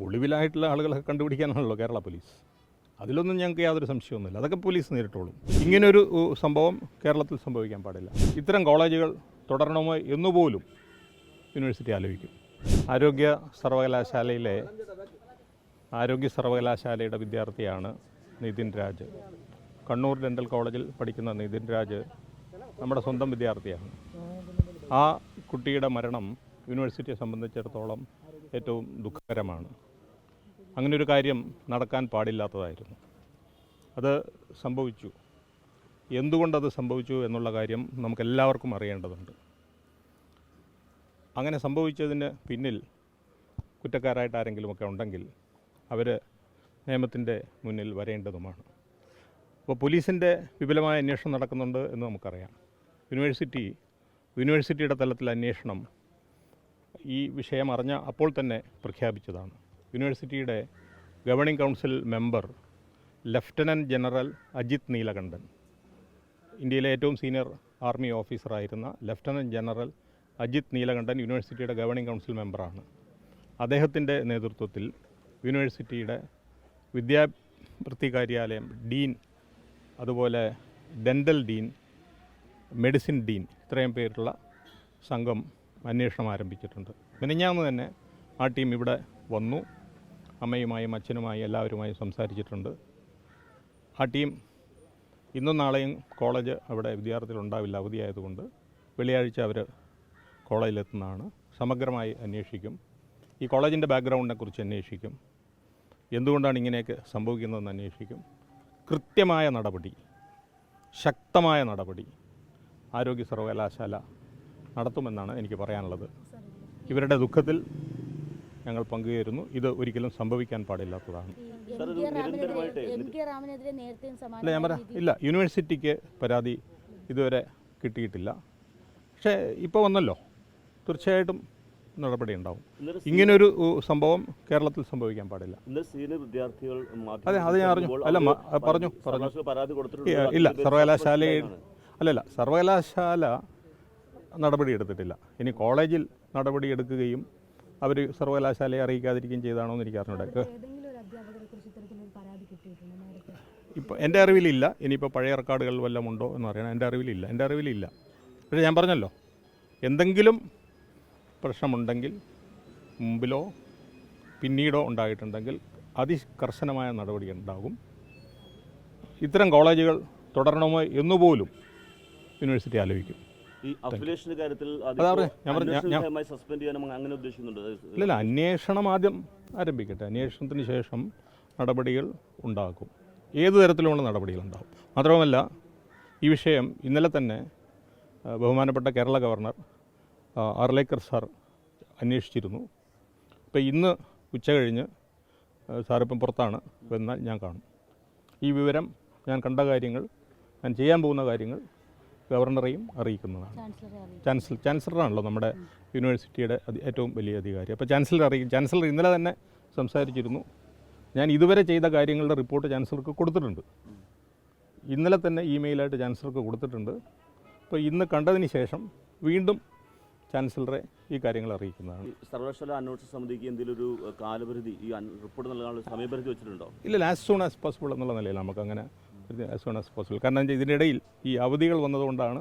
ഒളിവിലായിട്ടുള്ള ആളുകളെ കണ്ടുപിടിക്കാനാണല്ലോ കേരള പോലീസ്. അതിലൊന്നും ഞങ്ങൾക്ക് യാതൊരു സംശയമൊന്നുമില്ല. അതൊക്കെ പോലീസ് നേരിട്ടോളും. ഇങ്ങനൊരു സംഭവം കേരളത്തിൽ സംഭവിക്കാൻ പാടില്ല. ഇത്തരം കോളേജുകൾ തുടരണമോ എന്നുപോലും യൂണിവേഴ്സിറ്റി ആലോചിക്കും. ആരോഗ്യ സർവകലാശാലയുടെ വിദ്യാർത്ഥിയാണ് നിതിൻ രാജ്. കണ്ണൂർ ഡെൻ്റൽ കോളേജിൽ പഠിക്കുന്ന നിതിൻ രാജ് നമ്മുടെ സ്വന്തം വിദ്യാർത്ഥിയാണ്. ആ കുട്ടിയുടെ മരണം യൂണിവേഴ്സിറ്റിയെ സംബന്ധിച്ചിടത്തോളം ഏറ്റവും ദുഃഖകരമാണ്. അങ്ങനൊരു കാര്യം നടക്കാൻ പാടില്ലാത്തതായിരുന്നു. അത് സംഭവിച്ചു. എന്തുകൊണ്ടത് സംഭവിച്ചു എന്നുള്ള കാര്യം നമുക്കെല്ലാവർക്കും അറിയേണ്ടതുണ്ട്. അങ്ങനെ സംഭവിച്ചതിന് പിന്നിൽ കുറ്റക്കാരായിട്ട് ആരെങ്കിലുമൊക്കെ ഉണ്ടെങ്കിൽ അവർ നിയമത്തിൻ്റെ മുന്നിൽ വരേണ്ടതുമാണ്. അപ്പോൾ പോലീസിൻ്റെ വിപുലമായ അന്വേഷണം നടക്കുന്നുണ്ട് എന്ന് നമുക്കറിയാം. യൂണിവേഴ്സിറ്റിയുടെ തലത്തിൽ അന്വേഷണം ഈ വിഷയം അറിഞ്ഞ അപ്പോൾ തന്നെ പ്രഖ്യാപിച്ചതാണ്. യൂണിവേഴ്സിറ്റിയുടെ governing council member lieutenant general Ajith Neelakandan, ഇന്ത്യയിലെ ഏറ്റവും സീനിയർ ആർമി ഓഫീസറായിരുന്ന ലഫ്റ്റനൻറ്റ് ജനറൽ അജിത് നീലകണ്ഠൻ യൂണിവേഴ്സിറ്റിയുടെ ഗവേണിംഗ് കൗൺസിൽ മെമ്പറാണ്. അദ്ദേഹത്തിൻ്റെ നേതൃത്വത്തിൽ യൂണിവേഴ്സിറ്റിയുടെ വിദ്യാഭ്യാസ കാര്യാലയം ഡീൻ, അതുപോലെ ഡെൻ്റൽ ഡീൻ, മെഡിസിൻ ഡീൻ, ഇത്രയും പേരുള്ള സംഘം അന്വേഷണം ആരംഭിച്ചിട്ടുണ്ട്. മിനിഞ്ഞാന്ന് തന്നെ ആ ടീം ഇവിടെ വന്നു. അമ്മയുമായും അച്ഛനുമായും എല്ലാവരുമായും സംസാരിച്ചിട്ടുണ്ട്. ആ ടീം ഇന്നും നാളെയും കോളേജ് അവിടെ വിദ്യാർത്ഥികളുണ്ടാവില്ല, അവധിയായതുകൊണ്ട് വെള്ളിയാഴ്ച അവർ കോളേജിലെത്തുന്നതാണ്. സമഗ്രമായി അന്വേഷിക്കും. ഈ കോളേജിൻ്റെ ബാക്ക്ഗ്രൗണ്ടിനെ കുറിച്ച് അന്വേഷിക്കും. എന്തുകൊണ്ടാണ് ഇങ്ങനെയൊക്കെ സംഭവിക്കുന്നതെന്ന് അന്വേഷിക്കും. കൃത്യമായ നടപടി, ശക്തമായ നടപടി ആരോഗ്യ സർവകലാശാല നടത്തുമെന്നാണ് എനിക്ക് പറയാനുള്ളത്. ഇവരുടെ ദുഃഖത്തിൽ ഞങ്ങൾ പങ്കുചേരുന്നു. ഇത് ഒരിക്കലും സംഭവിക്കാൻ പാടില്ലാത്തതാണ്. അല്ല, ഞാൻ പറയാം, ഇല്ല, യൂണിവേഴ്സിറ്റിക്ക് പരാതി ഇതുവരെ കിട്ടിയിട്ടില്ല. പക്ഷേ ഇപ്പോൾ വന്നല്ലോ, തീർച്ചയായിട്ടും നടപടി ഉണ്ടാവും. ഇങ്ങനൊരു സംഭവം കേരളത്തിൽ സംഭവിക്കാൻ പാടില്ല. അതെ, അത് ഞാൻ അറിഞ്ഞു. അല്ല, പറഞ്ഞു ഇല്ല, സർവകലാശാല നടപടി എടുത്തിട്ടില്ല. ഇനി കോളേജിൽ നടപടി എടുക്കുകയും അവർ സർവകലാശാലയെ അറിയിക്കാതിരിക്കുകയും ചെയ്താണോ എന്ന് എനിക്ക് അറിഞ്ഞൂടെ. ഇപ്പോൾ എൻ്റെ അറിവിലില്ല. ഇനിയിപ്പോൾ പഴയ റെക്കോർഡുകൾ വല്ലതും ഉണ്ടോ എന്ന് അറിയണം. എൻ്റെ അറിവിലില്ല. പക്ഷേ ഞാൻ പറഞ്ഞല്ലോ, എന്തെങ്കിലും പ്രശ്നമുണ്ടെങ്കിൽ, മുമ്പിലോ പിന്നീടോ ഉണ്ടായിട്ടുണ്ടെങ്കിൽ അതികർശനമായ നടപടി ഉണ്ടാകും. ഇത്തരം കോളേജുകൾ തുടരണമോ എന്നുപോലും യൂണിവേഴ്സിറ്റി ആലോചിക്കും. ഇല്ല, അന്വേഷണം ആദ്യം ആരംഭിക്കട്ടെ. അന്വേഷണത്തിന് ശേഷം നടപടികൾ ഉണ്ടാകും. ഏത് തരത്തിലുള്ള നടപടികളുണ്ടാകും. മാത്രവുമല്ല, ഈ വിഷയം ഇന്നലെ തന്നെ ബഹുമാനപ്പെട്ട കേരള ഗവർണർ ആർലേക്കർ സാർ അന്വേഷിച്ചിരുന്നു. ഇപ്പോൾ ഇന്ന് ഉച്ച കഴിഞ്ഞ് സാറിപ്പം പുറത്താണ്, എന്നാൽ ഞാൻ കാണും. ഈ വിവരം, ഞാൻ കണ്ട കാര്യങ്ങൾ, ഞാൻ ചെയ്യാൻ പോകുന്ന കാര്യങ്ങൾ ഗവർണറെയും അറിയിക്കുന്നതാണ്. ചാൻസലറാണല്ലോ നമ്മുടെ യൂണിവേഴ്സിറ്റിയുടെ ഏറ്റവും വലിയ അധികാരി. അപ്പോൾ ചാൻസലർ ഇന്നലെ തന്നെ സംസാരിച്ചിരുന്നു. ഞാൻ ഇതുവരെ ചെയ്ത കാര്യങ്ങളുടെ റിപ്പോർട്ട് ചാൻസലർക്ക് കൊടുത്തിട്ടുണ്ട്. ഇന്നലെ തന്നെ ഇമെയിലായിട്ട് ചാൻസലർക്ക് കൊടുത്തിട്ടുണ്ട്. അപ്പോൾ ഇന്ന് കണ്ടതിന് ശേഷം വീണ്ടും ചാൻസലറെ ഈ കാര്യങ്ങൾ അറിയിക്കുന്നതാണ്. സർവകലാശാല അന്വേഷണ സമിതിക്ക് എന്തെങ്കിലും ഒരു കാലപരിധി, ഈ റിപ്പോർട്ട് നൽകാനുള്ള സമയപരിധി വെച്ചിട്ടുണ്ടോ? ഇല്ല, ആസ് സൂൺ ആസ് പോസിബിൾ എന്നുള്ള നിലയിൽ നമുക്കങ്ങനെ ആസ് സൂൺ ആസ് പോസിബിൾ. കാരണം ഇതിനിടയിൽ ഈ അവധികൾ വന്നതുകൊണ്ടാണ്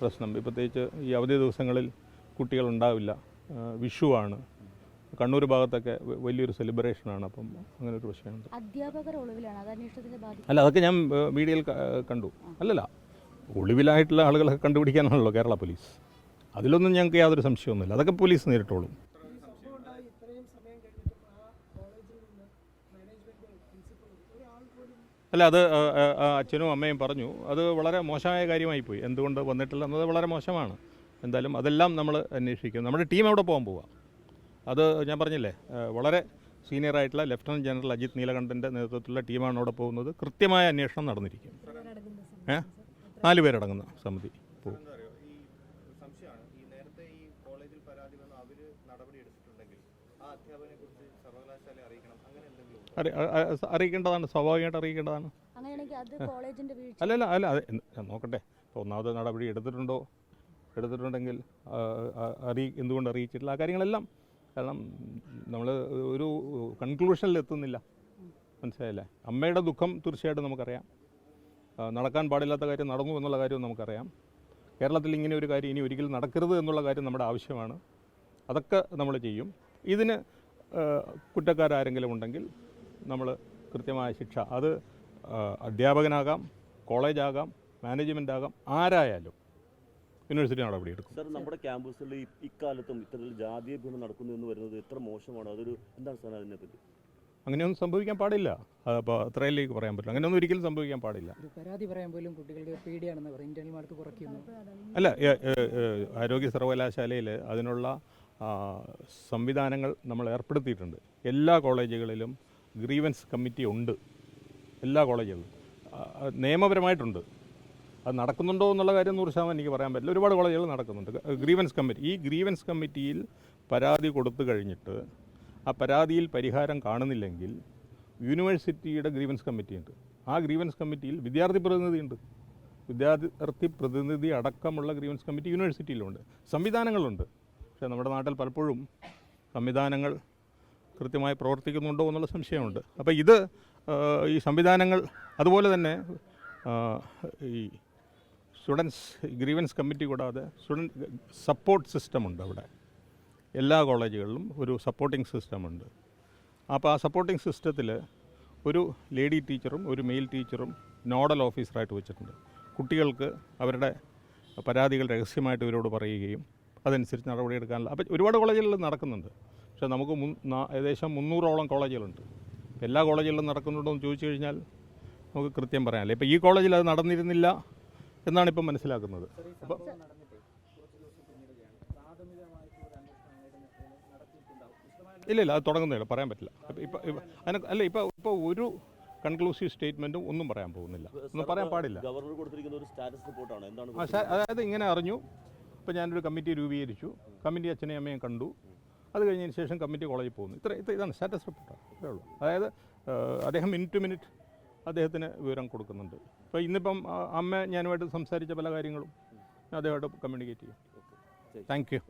പ്രശ്നം. പ്രത്യേകിച്ച് ഈ അവധി ദിവസങ്ങളിൽ കുട്ടികളുണ്ടാവില്ല. വിഷുവാണ്, കണ്ണൂർ ഭാഗത്തൊക്കെ വലിയൊരു സെലിബ്രേഷനാണ്. അപ്പം അങ്ങനെ ഒരു പ്രശ്നമുണ്ട്. അല്ല, അതൊക്കെ ഞാൻ മീഡിയയിൽ കണ്ടു. അല്ലല്ല, ഒളിവിലായിട്ടുള്ള ആളുകളെ കണ്ടുപിടിക്കാനാണല്ലോ കേരള പോലീസ്. അതിലൊന്നും ഞങ്ങൾക്ക് യാതൊരു സംശയമൊന്നുമില്ല. അതൊക്കെ പോലീസ് നേരിട്ടോളും. അല്ല, അത് അച്ഛനും അമ്മയും പറഞ്ഞു. അത് വളരെ മോശമായ കാര്യമായിപ്പോയി. എന്തുകൊണ്ട് വന്നിട്ടില്ല എന്നത് വളരെ മോശമാണ്. എന്തായാലും അതെല്ലാം നമ്മൾ അന്വേഷിക്കും. നമ്മുടെ ടീം അവിടെ പോവുക. അത് ഞാൻ പറഞ്ഞില്ലേ, വളരെ സീനിയറായിട്ടുള്ള ലഫ്റ്റനൻറ്റ് ജനറൽ അജിത് നീലകണ്ഠൻ്റെ നേതൃത്വത്തിലുള്ള ടീമാണ് അവിടെ പോകുന്നത്. കൃത്യമായ അന്വേഷണം നടന്നിരിക്കും. 4 പേരടങ്ങുന്ന സമിതി പോകും. അറിയിക്കേണ്ടതാണ്, സ്വാഭാവികമായിട്ട് അറിയിക്കേണ്ടതാണ്. അല്ല, നോക്കട്ടെ. ഇപ്പോൾ ഒന്നാമത് നടപടി എടുത്തിട്ടുണ്ടെങ്കിൽ എന്തുകൊണ്ട് അറിയിച്ചിട്ടില്ല, ആ കാര്യങ്ങളെല്ലാം കാരണം നമ്മൾ ഒരു കൺക്ലൂഷനിലെത്തുന്നില്ല, മനസ്സിലായില്ലേ? അമ്മയുടെ ദുഃഖം തീർച്ചയായിട്ടും നമുക്കറിയാം. നടക്കാൻ പാടില്ലാത്ത കാര്യം നടന്നു എന്നുള്ള കാര്യവും നമുക്കറിയാം. കേരളത്തിൽ ഇങ്ങനെ ഒരു കാര്യം ഇനി ഒരിക്കലും നടക്കരുത് എന്നുള്ള കാര്യം നമ്മുടെ ആവശ്യമാണ്. അതൊക്കെ നമ്മൾ ചെയ്യും. ഇതിന് കുറ്റക്കാരാരെങ്കിലും ഉണ്ടെങ്കിൽ നമ്മൾ കൃത്യമായ ശിക്ഷ, അത് അധ്യാപകനാകാം, കോളേജാകാം, മാനേജ്മെൻ്റ് ആകാം, ആരായാലും യൂണിവേഴ്സിറ്റി നടപടിയെടുക്കും. സാർ, നമ്മുടെ ക്യാമ്പസുകളിൽ ഇക്കാലത്തും ഇത്തരത്തിൽ ജാതീയ പീഡനം നടക്കുന്നു എന്ന് വരുന്നത് എത്ര മോശമാണ്? അതൊരു എന്താണ് സാർ അതിനെപ്പറ്റി? അങ്ങനെയൊന്നും സംഭവിക്കാൻ പാടില്ല. അപ്പോൾ അത്രയിലേക്ക് പറയാൻ പറ്റില്ല. അങ്ങനെയൊന്നും ഒരിക്കലും സംഭവിക്കാൻ പാടില്ല. ഒരു പരാതി പറയാൻ പോലും കുട്ടികളുടെ പേടിയാണെന്ന് പറയും, ഇന്റർണൽ മാർക്ക് കുറയ്ക്കുന്നു. അല്ല, ആരോഗ്യ സർവകലാശാലയിൽ അതിനുള്ള സംവിധാനങ്ങൾ നമ്മൾ ഏർപ്പെടുത്തിയിട്ടുണ്ട്. എല്ലാ കോളേജുകളിലും ഗ്രീവൻസ് കമ്മിറ്റി ഉണ്ട്. എല്ലാ കോളേജുകളിലും നിയമപരമായിട്ടുണ്ട്. അത് നടക്കുന്നുണ്ടോ എന്നുള്ള കാര്യം 100% എനിക്ക് പറയാൻ പറ്റില്ല. ഒരുപാട് കോളേജുകൾ നടക്കുന്നുണ്ട് ഗ്രീവൻസ് കമ്മിറ്റി. ഈ ഗ്രീവൻസ് കമ്മിറ്റിയിൽ പരാതി കൊടുത്തു കഴിഞ്ഞിട്ട് ആ പരാതിയിൽ പരിഹാരം കാണുന്നില്ലെങ്കിൽ യൂണിവേഴ്സിറ്റിയുടെ ഗ്രീവൻസ് കമ്മിറ്റിയുണ്ട്. ആ ഗ്രീവൻസ് കമ്മിറ്റിയിൽ വിദ്യാർത്ഥി പ്രതിനിധിയുണ്ട്. വിദ്യാർത്ഥി പ്രതിനിധി അടക്കമുള്ള ഗ്രീവൻസ് കമ്മിറ്റി യൂണിവേഴ്സിറ്റിയിലുണ്ട്. സംവിധാനങ്ങളുണ്ട്. പക്ഷേ നമ്മുടെ നാട്ടിൽ പലപ്പോഴും സംവിധാനങ്ങൾ കൃത്യമായി പ്രവർത്തിക്കുന്നുണ്ടോ എന്നുള്ള സംശയമുണ്ട്. അപ്പോൾ ഇത് ഈ സംവിധാനങ്ങൾ, അതുപോലെ തന്നെ ഈ സ്റ്റുഡൻസ് ഗ്രീവൻസ് കമ്മിറ്റി കൂടാതെ സ്റ്റുഡൻറ്റ് സപ്പോർട്ട് സിസ്റ്റമുണ്ട്. അവിടെ എല്ലാ കോളേജുകളിലും ഒരു സപ്പോർട്ടിംഗ് സിസ്റ്റമുണ്ട്. അപ്പോൾ ആ സപ്പോർട്ടിംഗ് സിസ്റ്റത്തിൽ ഒരു ലേഡി ടീച്ചറും ഒരു മെയിൽ ടീച്ചറും നോഡൽ ഓഫീസറായിട്ട് വെച്ചിട്ടുണ്ട്. കുട്ടികൾക്ക് അവരുടെ പരാതികൾ രഹസ്യമായിട്ട് ഇവരോട് പറയുകയും അതനുസരിച്ച് നടപടിയെടുക്കാനുള്ള, അപ്പോൾ ഒരുപാട് കോളേജുകളിൽ നടക്കുന്നുണ്ട്. പക്ഷേ നമുക്ക് ഏകദേശം 300ഓളം കോളേജുകളുണ്ട്. എല്ലാ കോളേജുകളിലും നടക്കുന്നുണ്ടോ എന്ന് ചോദിച്ചു കഴിഞ്ഞാൽ നമുക്ക് കൃത്യം പറയാനല്ല. ഇപ്പോൾ ഈ കോളേജിൽ അത് നടന്നിരുന്നില്ല എന്നാണ് ഇപ്പം മനസ്സിലാക്കുന്നത്. അപ്പോൾ ഇല്ല, അത് തുടങ്ങുന്നില്ല, പറയാൻ പറ്റില്ല. ഇപ്പോൾ ഒരു കൺക്ലൂസീവ് സ്റ്റേറ്റ്മെൻറ്റും ഒന്നും പറയാൻ പോകുന്നില്ല, ഒന്നും പറയാൻ പാടില്ല. ഗവർണർ കൊടുത്തിരിക്കുന്ന ഒരു സ്റ്റാറ്റസ് റിപ്പോർട്ടാണ്. എന്താണ്? അതായത് ഇങ്ങനെ അറിഞ്ഞു, ഇപ്പോൾ ഞാനൊരു കമ്മിറ്റി രൂപീകരിച്ചു, കമ്മിറ്റി അച്ഛനെയും അമ്മയും കണ്ടു, അത് കഴിഞ്ഞതിന് ശേഷം കമ്മിറ്റി കോളേജിൽ പോകുന്നു. ഇതാണ് സ്റ്റാറ്റസ് റിപ്പോർട്ടാണ്, ഇത്രേ ഉള്ളൂ. അതായത് അദ്ദേഹം മിനിറ്റ് ടു മിനിറ്റ് അദ്ദേഹത്തിന് വിവരം കൊടുക്കുന്നുണ്ട്. ഇപ്പോൾ ഇന്നിപ്പം അമ്മ ഞാനുമായിട്ട് സംസാരിച്ച പല കാര്യങ്ങളും അദ്ദേഹമായിട്ട് കമ്മ്യൂണിക്കേറ്റ് ചെയ്യും. Thank you.